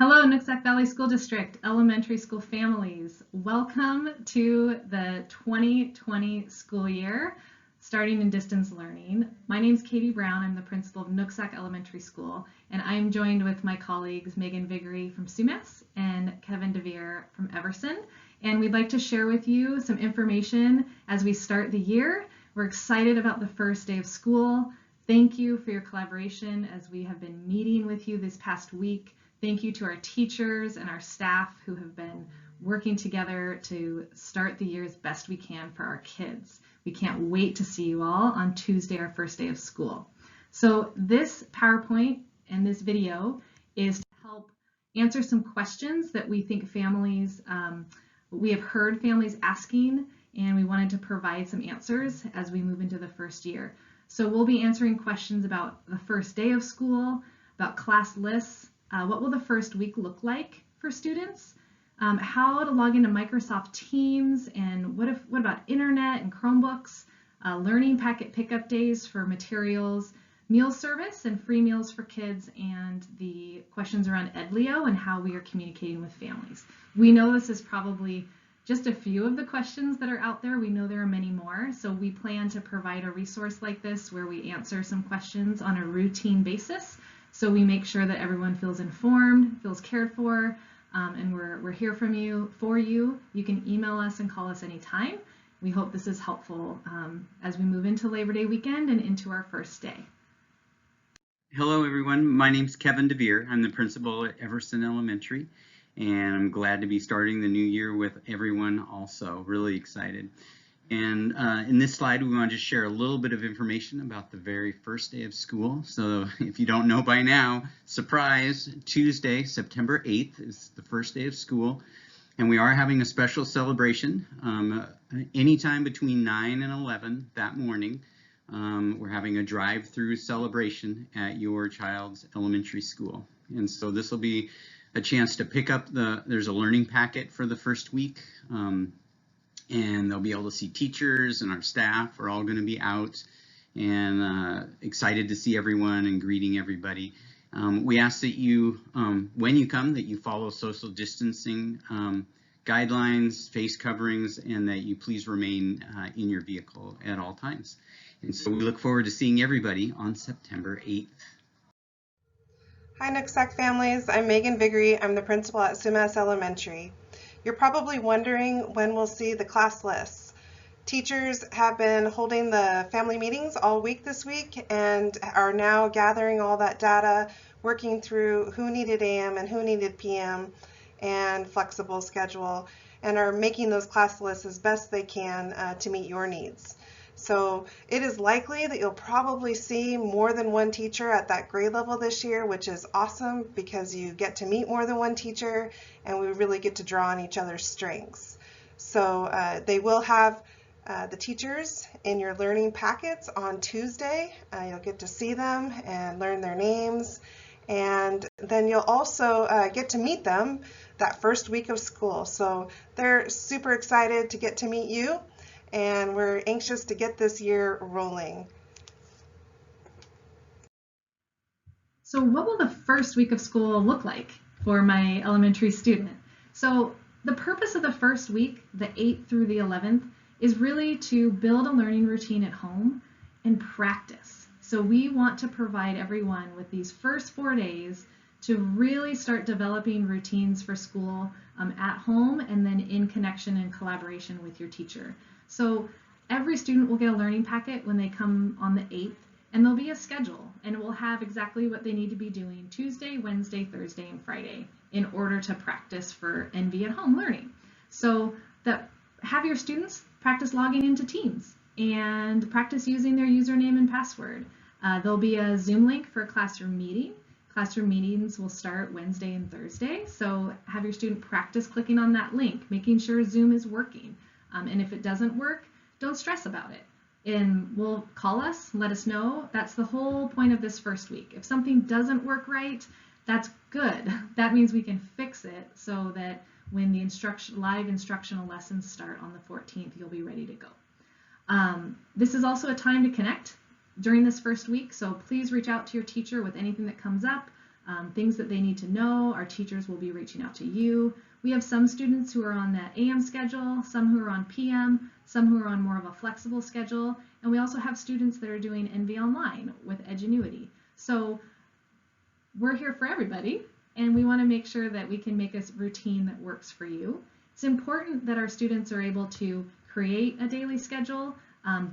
Hello, Nooksack Valley School District elementary school families. Welcome to the 2020 school year, starting in distance learning. My name is Katie Brown. I'm the principal of Nooksack Elementary School, and I'm joined with my colleagues Megan Viggery from Sumas and Kevin DeVere from Everson. And we'd like to share with you some information as we start the year. We're excited about the first day of school. Thank you for your collaboration as we have been meeting with you this past week. Thank you to our teachers and our staff who have been working together to start the year as best we can for our kids. We can't wait to see you all on Tuesday, our first day of school. So this PowerPoint and this video is to help answer some questions that we think families, we have heard families asking, and we wanted to provide some answers as we move into the first year. So we'll be answering questions about the first day of school, about class lists, what will the first week look like for students? How to log into Microsoft Teams, and what about internet and Chromebooks? Learning packet pickup days for materials, meal service and free meals for kids, and the questions around EdLeo and how we are communicating with families. We know this is probably just a few of the questions that are out there. We know there are many more, so we plan to provide a resource like this where we answer some questions on a routine basis. So we make sure that everyone feels informed, feels cared for, and we're here for you. You can email us and call us anytime. We hope this is helpful as we move into Labor Day weekend and into our first day. Hello everyone, my name is Kevin DeVere. I'm the principal at Everson Elementary, and I'm glad to be starting the new year with everyone also. Really excited. And in this slide, we want to just share a little bit of information about the very first day of school. So if you don't know by now, surprise, Tuesday, September 8th is the first day of school. And we are having a special celebration anytime between 9 and 11 that morning. We're having a drive-through celebration at your child's elementary school. And so this will be a chance to pick up there's a learning packet for the first week. And they'll be able to see teachers, and our staff are all going to be out, and excited to see everyone and greeting everybody. We ask that you, when you come, that you follow social distancing guidelines, face coverings, and that you please remain in your vehicle at all times. And so we look forward to seeing everybody on September 8th. Hi Nooksack families, I'm Megan Viggery. I'm the principal at Sumas Elementary. You're probably wondering when we'll see the class lists. Teachers have been holding the family meetings all week this week and are now gathering all that data, working through who needed AM and who needed PM and flexible schedule, and are making those class lists as best they can to meet your needs. So it is likely that you'll probably see more than one teacher at that grade level this year, which is awesome because you get to meet more than one teacher and we really get to draw on each other's strengths. So they will have the teachers in your learning packets on Tuesday. You'll get to see them and learn their names. And then you'll also get to meet them that first week of school. So they're super excited to get to meet you, and we're anxious to get this year rolling. So what will the first week of school look like for my elementary student? So the purpose of the first week, the 8th through the 11th, is really to build a learning routine at home and practice. So we want to provide everyone with these first 4 days to really start developing routines for school at home and then in connection and collaboration with your teacher. So every student will get a learning packet when they come on the 8th, and there'll be a schedule, and it will have exactly what they need to be doing Tuesday, Wednesday, Thursday, and Friday in order to practice for NV at home learning. So have your students practice logging into Teams and practice using their username and password. There'll be a Zoom link for a classroom meeting. Classroom meetings will start Wednesday and Thursday, so have your student practice clicking on that link, making sure Zoom is working. And if it doesn't work, don't stress about it. And we'll call us, let us know. That's the whole point of this first week. If something doesn't work right, that's good. That means we can fix it so that when the live instructional lessons start on the 14th, you'll be ready to go. This is also a time to connect during this first week, so please reach out to your teacher with anything that comes up. things that they need to know. Our teachers will be reaching out to you. We have some students who are on the AM schedule, some who are on PM, some who are on more of a flexible schedule, and we also have students that are doing NV Online with Edgenuity. So we're here for everybody, and we want to make sure that we can make a routine that works for you. It's important that our students are able to create a daily schedule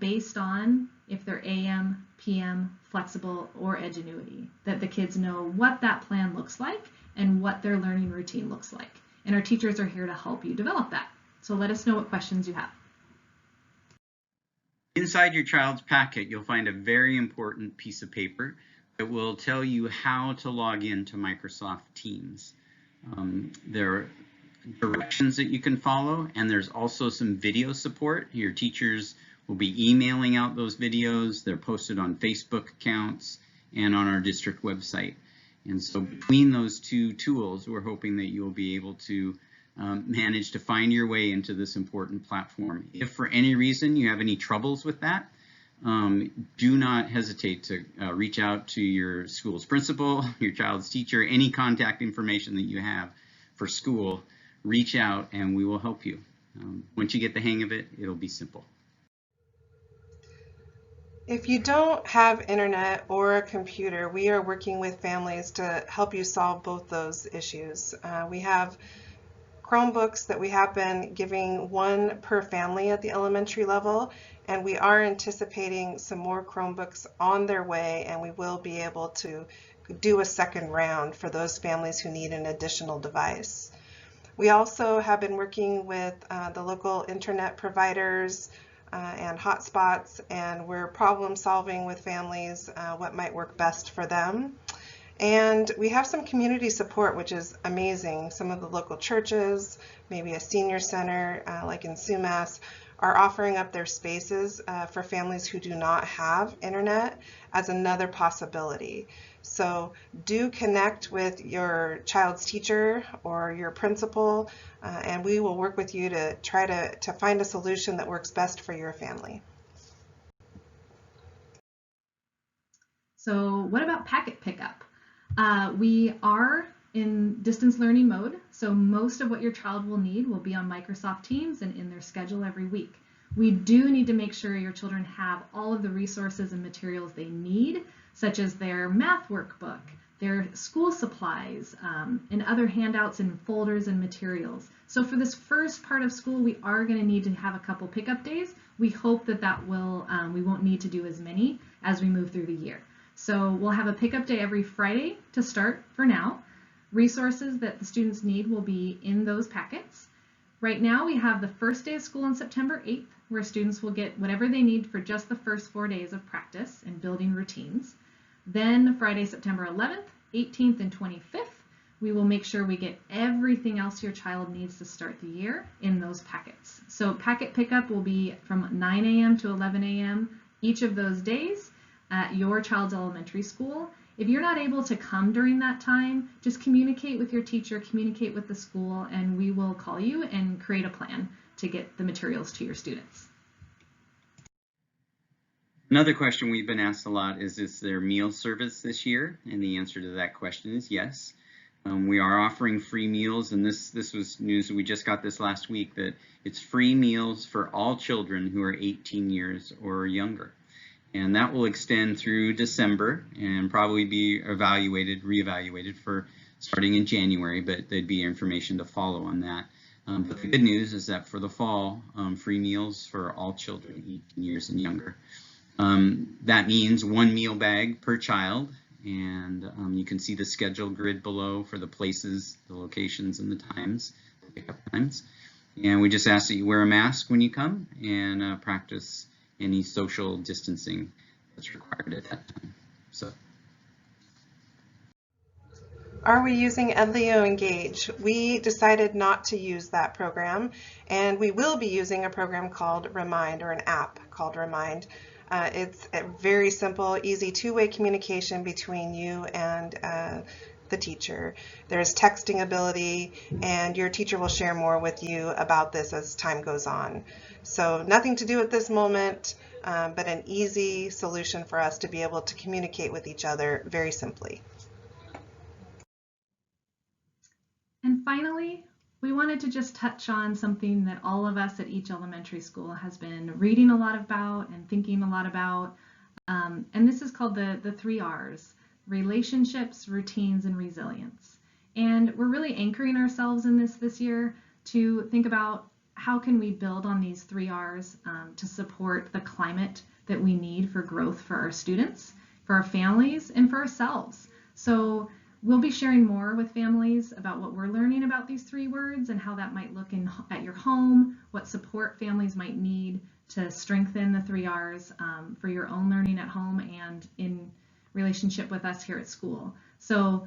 based on if they're AM, PM, flexible, or Edgenuity, that the kids know what that plan looks like and what their learning routine looks like. And our teachers are here to help you develop that. So let us know what questions you have. Inside your child's packet, you'll find a very important piece of paper that will tell you how to log into Microsoft Teams. There are directions that you can follow, and there's also some video support. Your teachers will be emailing out those videos. They're posted on Facebook accounts and on our district website. And so between those two tools, we're hoping that you'll be able to manage to find your way into this important platform. If for any reason you have any troubles with that, do not hesitate to reach out to your school's principal, your child's teacher, any contact information that you have for school. Reach out and we will help you. Once you get the hang of it, it'll be simple. If you don't have internet or a computer, we are working with families to help you solve both those issues. We have Chromebooks that we have been giving one per family at the elementary level, and we are anticipating some more Chromebooks on their way, and we will be able to do a second round for those families who need an additional device. We also have been working with the local internet providers and hotspots, and we're problem solving with families what might work best for them. And we have some community support, which is amazing. Some of the local churches, maybe a senior center like in Sumas, are offering up their spaces for families who do not have internet as another possibility. So do connect with your child's teacher or your principal, and we will work with you to try to find a solution that works best for your family. So what about packet pickup? We are in distance learning mode, so most of what your child will need will be on Microsoft Teams and in their schedule every week. We do need to make sure your children have all of the resources and materials they need, such as their math workbook, their school supplies, and other handouts and folders and materials. So for this first part of school, we are going to need to have a couple pickup days. We hope that will, we won't need to do as many as we move through the year. So we'll have a pickup day every Friday to start for now. Resources that the students need will be in those packets. Right now we have the first day of school on September 8th, where students will get whatever they need for just the first 4 days of practice and building routines. Then Friday, September 11th, 18th, and 25th, we will make sure we get everything else your child needs to start the year in those packets. So packet pickup will be from 9 a.m. to 11 a.m. each of those days at your child's elementary school. If you're not able to come during that time, just communicate with your teacher, communicate with the school, and we will call you and create a plan to get the materials to your students. Another question we've been asked a lot is there meal service this year? And the answer to that question is yes. We are offering free meals, and this was news, we just got this last week, that it's free meals for all children who are 18 years or younger. And that will extend through December and probably be reevaluated for starting in January, but there'd be information to follow on that. But the good news is that for the fall, free meals for all children 18 years and younger. That means one meal bag per child, and you can see the schedule grid below for the places, the locations, and the times, the pickup times. And we just ask that you wear a mask when you come and practice any social distancing that's required at that time. So, are we using Edlio Engage? We decided not to use that program, and we will be using a program called Remind, or an app called Remind. It's a very simple, easy two-way communication between you and the teacher. There's texting ability, and your teacher will share more with you about this as time goes on. So nothing to do at this moment, but an easy solution for us to be able to communicate with each other very simply. finally, we wanted to just touch on something that all of us at each elementary school has been reading a lot about and thinking a lot about. And this is called the 3 R's: relationships, routines, and resilience. And we're really anchoring ourselves in this year to think about how can we build on these 3 R's to support the climate that we need for growth for our students, for our families, and for ourselves. So we'll be sharing more with families about what we're learning about these 3 words and how that might look at your home, what support families might need to strengthen the 3 R's for your own learning at home and in relationship with us here at school. So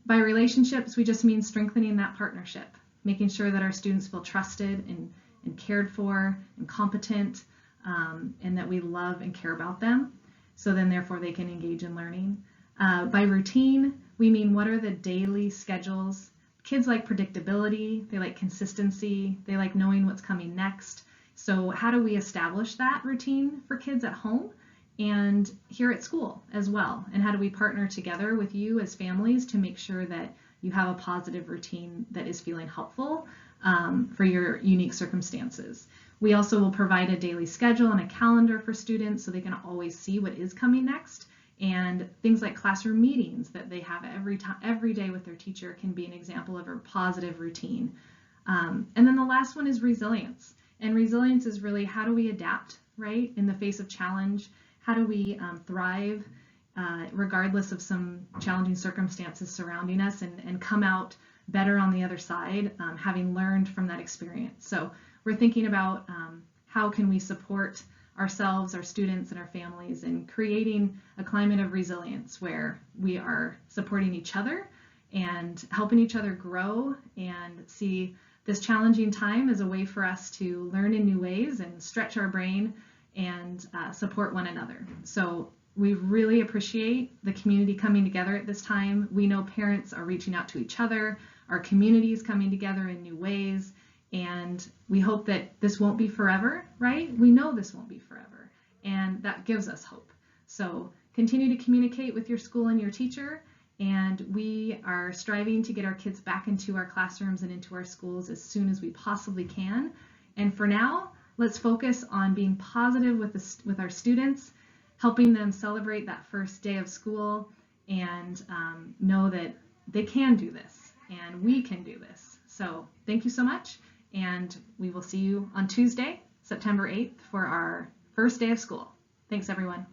by relationships, we just mean strengthening that partnership, making sure that our students feel trusted and cared for and competent, and that we love and care about them, so then therefore they can engage in learning. By routine, we mean what are the daily schedules. Kids like predictability, they like consistency, they like knowing what's coming next. So how do we establish that routine for kids at home and here at school as well? And how do we partner together with you as families to make sure that you have a positive routine that is feeling helpful for your unique circumstances? We also will provide a daily schedule and a calendar for students so they can always see what is coming next. And things like classroom meetings that they have every day with their teacher can be an example of a positive routine. And then the last one is resilience. And resilience is really how do we adapt, right, in the face of challenge? How do we thrive regardless of some challenging circumstances surrounding us and come out better on the other side, having learned from that experience? So we're thinking about how can we support ourselves, our students, and our families in creating a climate of resilience where we are supporting each other and helping each other grow and see this challenging time as a way for us to learn in new ways and stretch our brain and support one another. So we really appreciate the community coming together at this time. We know parents are reaching out to each other, our community is coming together in new ways, and we hope that this won't be forever, right? We know this won't be forever, and that gives us hope. So continue to communicate with your school and your teacher, and we are striving to get our kids back into our classrooms and into our schools as soon as we possibly can. And for now, let's focus on being positive with our students, helping them celebrate that first day of school, and know that they can do this and we can do this. So thank you so much, and we will see you on Tuesday, September 8th for our first day of school. Thanks, everyone.